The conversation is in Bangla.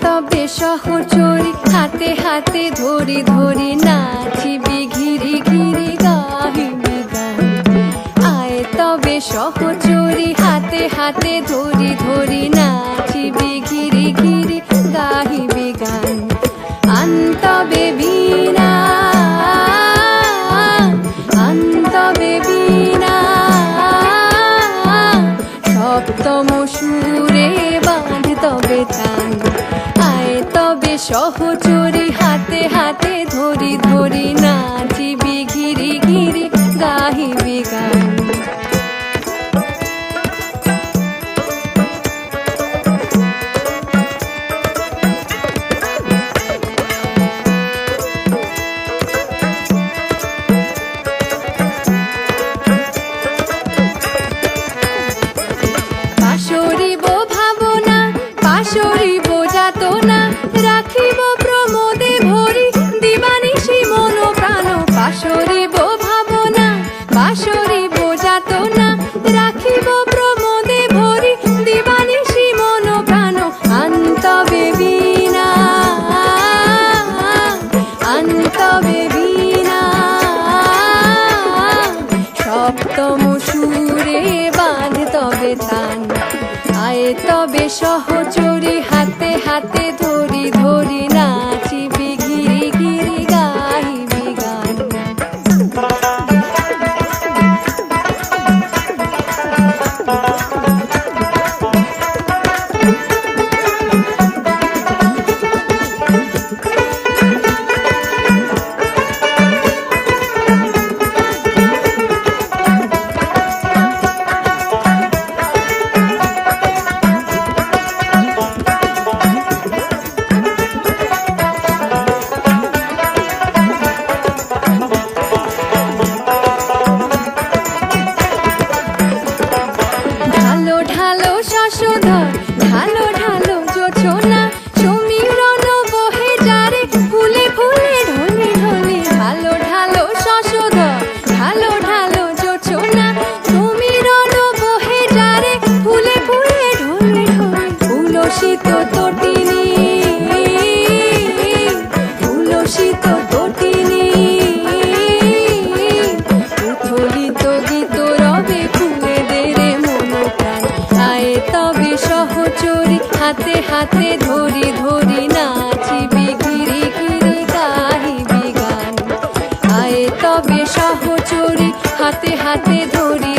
তবে সহচরী হাতে হাতে ধরি ধরি নাচিবি ঘিরি ঘিরি গাহিবি গান। আয় তবে সহচরী হাতে হাতে ধরি ধরি নাচিবি ঘিরি ঘিরি গাহিবি গান। আনতবে বীণা আনতবে বীণা সপ্তম সুরে বাঁধ তবে তান। আয় তবে সহচরী হাতে হাতে ধরি ধরি নাচিবি ঘিরি ঘিরি গাহিবি গান। পাশরিব ভাবনা পাশরিব যাতনা রাখিব প্রমোদে ভরি দিবানিশি মন প্রাণ। পাশরিব ভাবনা পাশরিব যাতনা রাখিব প্রমোদে ভরি দিবানিশি মন প্রাণ। আনতবে বীণা আনতবে বীণা সপ্তম সুরে বাঁধ তবে তান। আয় তবে সহচরী হাতে হাতে ধরি ধরি নাচিবি ঘিরি ঘিরি গাহিবি গান। ঢালো ঢালো শশধর ঢালো ঢালো জোছনা সমীরণ বহে যারে ফুলে ফুলে ঢলে ঢলে। ঢালো ঢালো শশধর ঢালো ঢালো জোছনা সমীরণ বহে যারে ফুলে ফুলে ঢলে ঢলে। উলসিত তটিনী উলসিত তটিনী উথলিত গীত রবে ফুলে দেরে মন প্রাণ। আয় তবে সহচরী হাতে হাতে ধরি ধরি নাচিবি ঘিরি ঘিরি গাহিবি গান। আয় তবে সহচরী হাতে হাতে ধরি